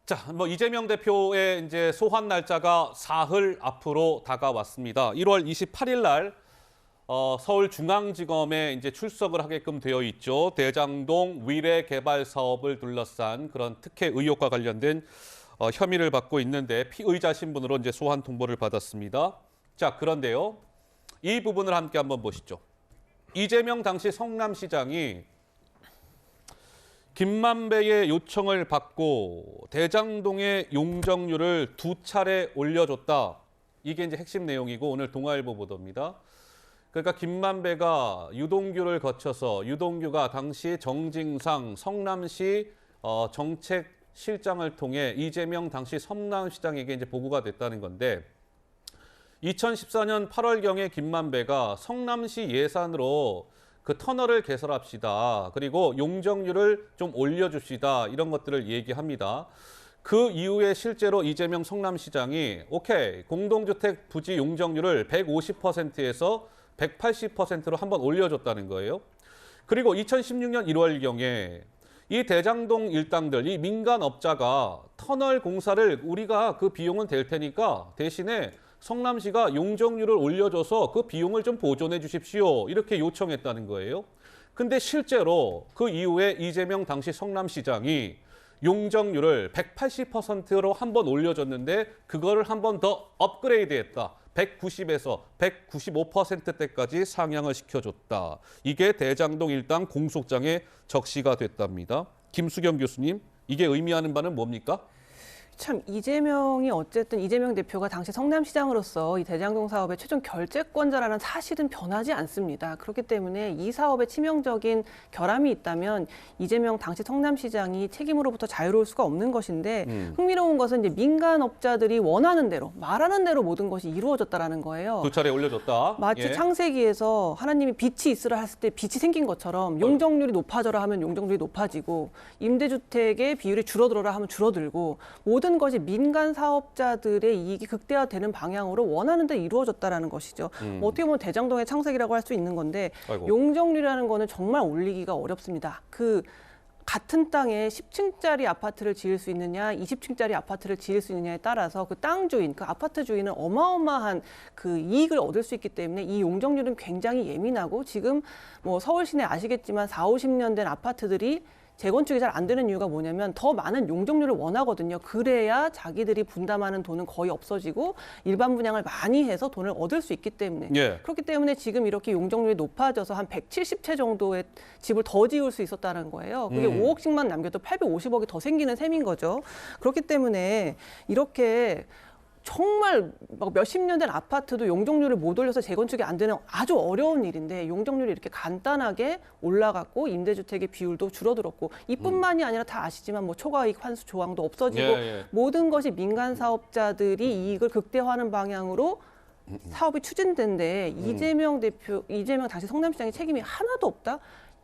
자, 이재명 대표의 이제 소환 날짜가 사흘 앞으로 다가왔습니다. 1월 28일 날 서울중앙지검에 이제 출석을 하게끔 되어 있죠. 대장동 위례 개발 사업을 둘러싼 그런 특혜 의혹과 관련된 혐의를 받고 있는데 피의자 신분으로 이제 소환 통보를 받았습니다. 자, 그런데요. 이 부분을 함께 한번 보시죠. 이재명 당시 성남시장이 김만배의 요청을 받고 대장동의 용적률을 2차례 올려줬다. 이게 이제 핵심 내용이고 오늘 동아일보 보도입니다. 그러니까 김만배가 유동규를 거쳐서 유동규가 당시 정징상 성남시 정책실장을 통해 이재명 당시 성남시장에게 이제 보고가 됐다는 건데 2014년 8월경에 김만배가 성남시 예산으로 그 터널을 개설합시다. 그리고 용적률을 좀 올려줍시다. 이런 것들을 얘기합니다. 그 이후에 실제로 이재명 성남시장이 오케이, 공동주택 부지 용적률을 150%에서 180%로 한번 올려줬다는 거예요. 그리고 2016년 1월경에 이 대장동 일당들, 이 민간업자가 터널 공사를 우리가 그 비용은 될 테니까 대신에 성남시가 용적률을 올려줘서 그 비용을 좀 보존해 주십시오. 이렇게 요청했다는 거예요. 근데 실제로 그 이후에 이재명 당시 성남시장이 용적률을 180%로 한 번 올려줬는데 그거를 한 번 더 업그레이드했다. 190에서 195%대까지 상향을 시켜줬다. 이게 대장동 일당 공소장에 적시가 됐답니다. 김수경 교수님, 이게 의미하는 바는 뭡니까? 참 이재명이 어쨌든 이재명 대표가 당시 성남시장으로서 이 대장동 사업의 최종 결재권자라는 사실은 변하지 않습니다. 그렇기 때문에 이 사업에 치명적인 결함이 있다면 이재명 당시 성남시장이 책임으로부터 자유로울 수가 없는 것인데 흥미로운 것은 이제 민간업자들이 원하는 대로 말하는 대로 모든 것이 이루어졌다라는 거예요. 2차례 올려줬다. 마치 창세기에서 하나님이 빛이 있으라 했을 때 빛이 생긴 것처럼 용적률이 높아져라 하면 용적률이 높아지고 임대주택의 비율이 줄어들어라 하면 줄어들고 모든 것이 민간 사업자들의 이익이 극대화되는 방향으로 원하는 대로 이루어졌다라는 것이죠. 어떻게 보면 대장동의 창세기라고 할 수 있는 건데 아이고. 용적률이라는 거는 정말 올리기가 어렵습니다. 같은 땅에 10층짜리 아파트를 지을 수 있느냐, 20층짜리 아파트를 지을 수 있느냐에 따라서 그 땅 주인, 그 아파트 주인은 어마어마한 그 이익을 얻을 수 있기 때문에 이 용적률은 굉장히 예민하고 지금 서울 시내 아시겠지만 4, 50년 된 아파트들이 재건축이 잘 안 되는 이유가 뭐냐면 더 많은 용적률을 원하거든요. 그래야 자기들이 분담하는 돈은 거의 없어지고 일반 분양을 많이 해서 돈을 얻을 수 있기 때문에 예. 그렇기 때문에 지금 이렇게 용적률이 높아져서 한 170채 정도의 집을 더 지을 수 있었다는 거예요. 그게 5억씩만 남겨도 850억이 더 생기는 셈인 거죠. 그렇기 때문에 이렇게 정말 몇십 년 된 아파트도 용적률을 못 올려서 재건축이 안 되는 아주 어려운 일인데 용적률이 이렇게 간단하게 올라갔고 임대주택의 비율도 줄어들었고 이뿐만이 아니라 다 아시지만 초과이익 환수 조항도 없어지고 모든 것이 민간 사업자들이 이익을 극대화하는 방향으로 사업이 추진된데 이재명 당시 성남시장의 책임이 하나도 없다?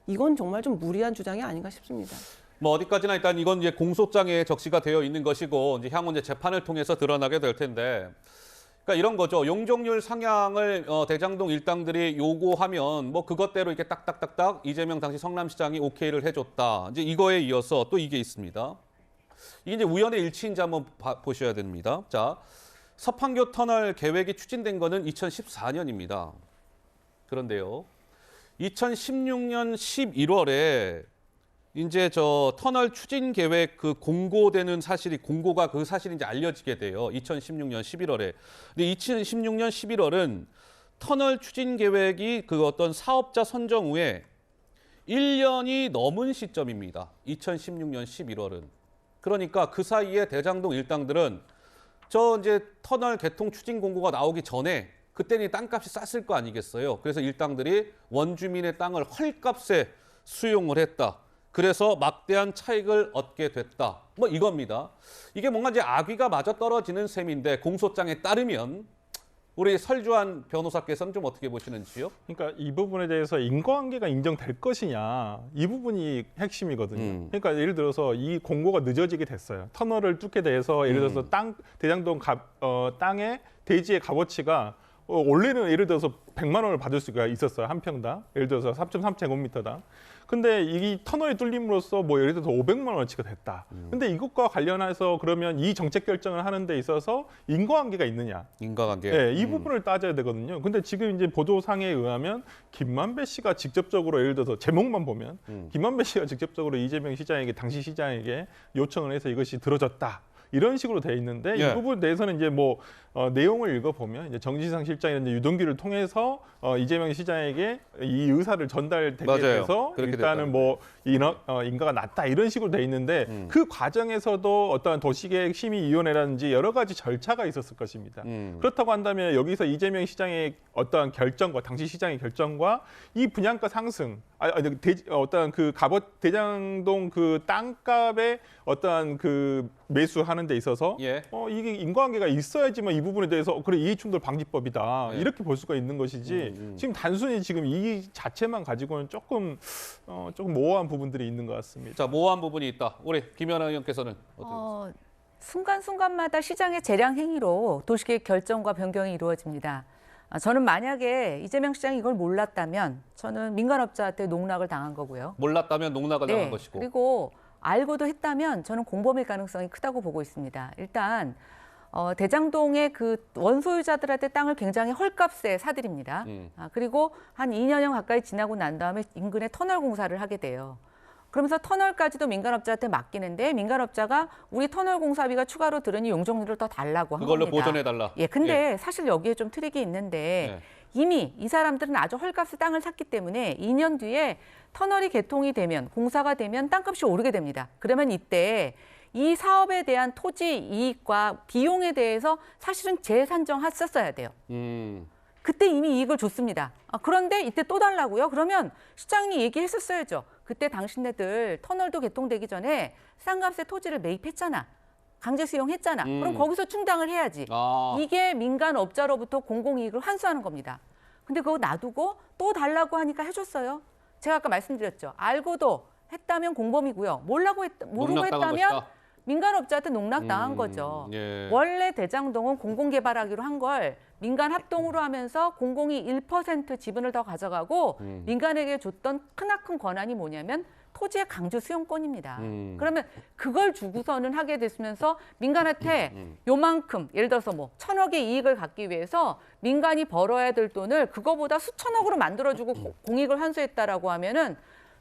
이건 정말 좀 무리한 주장이 아닌가 싶습니다. 어디까지나 일단 이건 이제 공소장에 적시가 되어 있는 것이고 이제 향후 이제 재판을 통해서 드러나게 될 텐데, 그러니까 이런 거죠. 용적률 상향을 대장동 일당들이 요구하면 그것대로 이렇게 딱딱딱딱 이재명 당시 성남시장이 오케이를 해줬다. 이제 이거에 이어서 또 이게 있습니다. 이게 이제 우연의 일치인지 한번 보셔야 됩니다. 자, 서판교 터널 계획이 추진된 거는 2014년입니다. 그런데요, 2016년 11월에 이제 터널 추진 계획 공고되는 공고가 그 사실이 이제 알려지게 돼요. 2016년 11월에. 근데 2016년 11월은 터널 추진 계획이 어떤 사업자 선정 후에 1년이 넘은 시점입니다. 2016년 11월은. 그러니까 그 사이에 대장동 일당들은 이제 터널 개통 추진 공고가 나오기 전에 그때는 땅값이 쌌을 거 아니겠어요. 그래서 일당들이 원주민의 땅을 헐값에 수용을 했다. 그래서 막대한 차익을 얻게 됐다. 이겁니다. 이게 뭔가 이제 악의가 맞아떨어지는 셈인데 공소장에 따르면 우리 설주한 변호사께서는 좀 어떻게 보시는지요? 그러니까 이 부분에 대해서 인과관계가 인정될 것이냐 이 부분이 핵심이거든요. 그러니까 예를 들어서 이 공고가 늦어지게 됐어요. 터널을 뚫게 돼서 예를 들어서 대장동 땅의 대지의 값어치가 원래는 예를 들어서 100만 원을 받을 수가 있었어요. 한 평당. 예를 들어서 3.3제곱미터당. 근데 이 터널이 뚫림으로써 뭐 예를 들어서 500만 원어치가 됐다. 근데 이것과 관련해서 그러면 이 정책 결정을 하는 데 있어서 인과관계가 있느냐? 인과관계. 네, 이 부분을 따져야 되거든요. 근데 지금 이제 보도상에 의하면 김만배 씨가 직접적으로 예를 들어서 제목만 보면 김만배 씨가 직접적으로 이재명 시장에게 당시 시장에게 요청을 해서 이것이 들어졌다. 이런 식으로 돼 있는데 예. 이 부분에 대해서는 이제 뭐 내용을 읽어보면 이제 정진상 실장이나 유동규를 통해서 이재명 시장에게 이 의사를 전달되게 맞아요. 돼서 그렇게 일단은 뭐 인가가 낮다 이런 식으로 돼 있는데 그 과정에서도 어떠한 도시계획 심의위원회라든지 여러 가지 절차가 있었을 것입니다. 그렇다고 한다면 여기서 이재명 시장의 어떠한 결정과 당시 시장의 결정과 이 분양가 상승, 어떠한 그 대장동 그 땅값의 어떠한 그 매수하는 데 있어서 예. 이게 인과관계가 있어야지만 이 부분에 대해서 그래 이해충돌 방지법이다 네. 이렇게 볼 수가 있는 것이지 지금 단순히 지금 이 자체만 가지고는 조금 모호한 부분들이 있는 것 같습니다. 자, 모호한 부분이 있다. 우리 김연아 의원께서는 어떻게 순간순간마다 시장의 재량 행위로 도시계획 결정과 변경이 이루어집니다. 저는 만약에 이재명 시장이 이걸 몰랐다면 저는 민간업자한테 농락을 당한 거고요. 몰랐다면 농락을 당한 것이고. 그리고 알고도 했다면 저는 공범일 가능성이 크다고 보고 있습니다. 일단 대장동의 그 원소유자들한테 땅을 굉장히 헐값에 사들입니다. 그리고 한 2년여 가까이 지나고 난 다음에 인근에 터널 공사를 하게 돼요. 그러면서 터널까지도 민간업자한테 맡기는데 민간업자가 우리 터널 공사비가 추가로 들으니 용적률을 더 달라고 한 그걸로 겁니다. 보전해달라. 예, 근데 사실 여기에 좀 트릭이 있는데 이미 이 사람들은 아주 헐값에 땅을 샀기 때문에 2년 뒤에 터널이 개통이 되면 공사가 되면 땅값이 오르게 됩니다. 그러면 이때 이 사업에 대한 토지 이익과 비용에 대해서 사실은 재산정했었어야 돼요. 그때 이미 이익을 줬습니다. 그런데 이때 또 달라고요? 그러면 시장이 얘기했었어야죠. 그때 당신네들 터널도 개통되기 전에 싼 값에 토지를 매입했잖아. 강제 수용했잖아. 그럼 거기서 충당을 해야지. 이게 민간업자로부터 공공이익을 환수하는 겁니다. 근데 그거 놔두고 또 달라고 하니까 해줬어요. 제가 아까 말씀드렸죠. 알고도 했다면 공범이고요. 모르고 했다면 것이다. 민간업자한테 농락당한 거죠. 예. 원래 대장동은 공공개발하기로 한 걸 민간 합동으로 하면서 공공이 1% 지분을 더 가져가고 민간에게 줬던 크나큰 권한이 뭐냐면 토지의 강제 수용권입니다. 그러면 그걸 주고서는 하게 됐으면서 민간한테 요만큼 예를 들어서 뭐 1,000억의 이익을 갖기 위해서 민간이 벌어야 될 돈을 그거보다 수천억으로 만들어주고 공익을 환수했다라고 하면은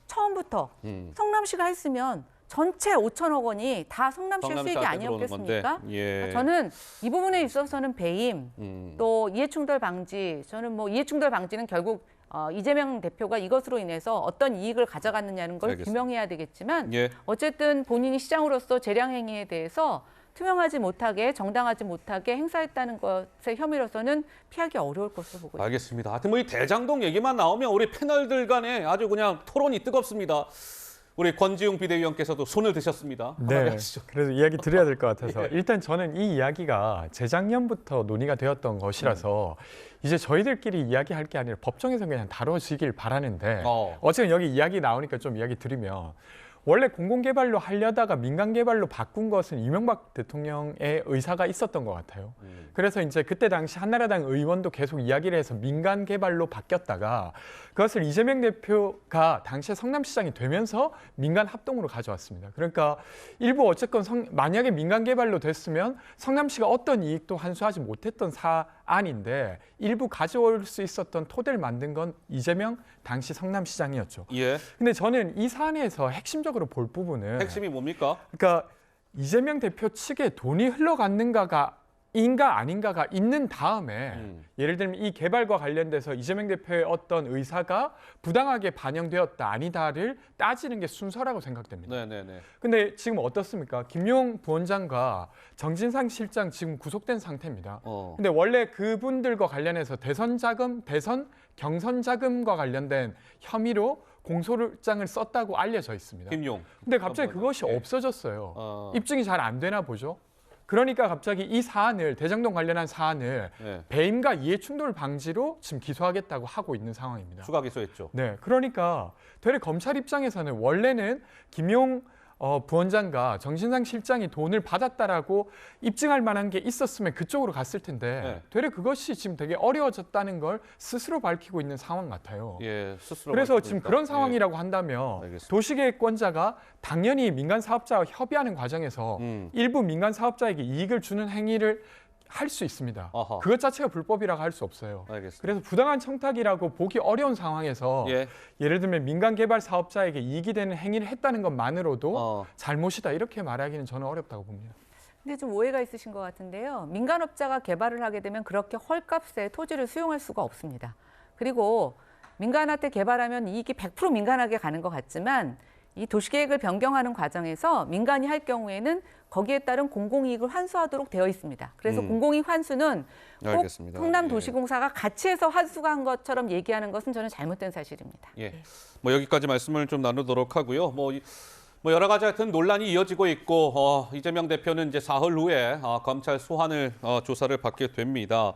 처음부터 성남시가 했으면 전체 5천억 원이 다 성남시의 수익이 아니었겠습니까? 예. 저는 이 부분에 있어서는 배임, 또 이해충돌 방지, 저는 뭐 이해충돌 방지는 결국 이재명 대표가 이것으로 인해서 어떤 이익을 가져갔느냐는 걸 알겠습니다. 규명해야 되겠지만 예. 어쨌든 본인이 시장으로서 재량 행위에 대해서 투명하지 못하게 정당하지 못하게 행사했다는 것의 혐의로서는 피하기 어려울 것으로 보고 있습니다. 알겠습니다. 하여튼 뭐 이 대장동 얘기만 나오면 우리 패널들 간에 아주 그냥 토론이 뜨겁습니다. 우리 권지웅 비대위원께서도 손을 드셨습니다. 네, 하시죠. 그래서 이야기 드려야 될 것 같아서 일단 저는 이 이야기가 재작년부터 논의가 되었던 것이라서 이제 저희들끼리 이야기할 게 아니라 법정에서 그냥 다뤄지길 바라는데 어쨌든 여기 이야기 나오니까 좀 이야기 드리면 원래 공공개발로 하려다가 민간개발로 바꾼 것은 이명박 대통령의 의사가 있었던 것 같아요. 그래서 이제 그때 당시 한나라당 의원도 계속 이야기를 해서 민간개발로 바뀌었다가 그것을 이재명 대표가 당시에 성남시장이 되면서 민간 합동으로 가져왔습니다. 그러니까 일부 어쨌건 만약에 민간개발로 됐으면 성남시가 어떤 이익도 환수하지 못했던 사안인데 일부 가져올 수 있었던 토대를 만든 건 이재명 당시 성남시장이었죠. 예. 근데 저는 이 사안에서 핵심적으로 볼 부분은 핵심이 뭡니까? 그러니까 이재명 대표 측에 돈이 흘러갔는가가 인가 아닌가가 있는 다음에 예를 들면 이 개발과 관련돼서 이재명 대표의 어떤 의사가 부당하게 반영되었다 아니다를 따지는 게 순서라고 생각됩니다. 네네네. 근데 지금 어떻습니까? 김용 부원장과 정진상 실장 지금 구속된 상태입니다. 근데 원래 그분들과 관련해서 대선 경선 자금과 관련된 혐의로 공소장을 썼다고 알려져 있습니다. 김용. 근데 갑자기 그것이 없어졌어요. 입증이 잘 안 되나 보죠. 그러니까 갑자기 이 사안을 대장동 관련한 사안을 배임과 이해충돌 방지로 지금 기소하겠다고 하고 있는 상황입니다. 추가 기소했죠. 네, 그러니까 되레 검찰 입장에서는 원래는 김용 부원장과 정신상 실장이 돈을 받았다라고 입증할 만한 게 있었으면 그쪽으로 갔을 텐데 네. 되레 그것이 지금 되게 어려워졌다는 걸 스스로 밝히고 있는 상황 같아요. 예, 스스로 그래서 밝히고 지금 있다. 그런 상황이라고 한다면 알겠습니다. 도시계획권자가 당연히 민간 사업자와 협의하는 과정에서 일부 민간 사업자에게 이익을 주는 행위를 할 수 있습니다. 아하. 그것 자체가 불법이라고 할 수 없어요. 알겠습니다. 그래서 부당한 청탁이라고 보기 어려운 상황에서 예. 예를 들면 민간 개발 사업자에게 이익이 되는 행위를 했다는 것만으로도 잘못이다 이렇게 말하기는 저는 어렵다고 봅니다. 근데 좀 오해가 있으신 것 같은데요. 민간업자가 개발을 하게 되면 그렇게 헐값에 토지를 수용할 수가 없습니다. 그리고 민간한테 개발하면 이익이 100% 민간에게 가는 것 같지만 이 도시계획을 변경하는 과정에서 민간이 할 경우에는 거기에 따른 공공이익을 환수하도록 되어 있습니다. 그래서 공공이익 환수는 꼭 알겠습니다. 성남도시공사가 같이 해서 환수가 한 것처럼 얘기하는 것은 저는 잘못된 사실입니다. 예. 뭐 여기까지 말씀을 좀 나누도록 하고요. 뭐 여러 가지 하여튼 논란이 이어지고 있고 이재명 대표는 이제 사흘 후에 검찰 소환을 조사를 받게 됩니다.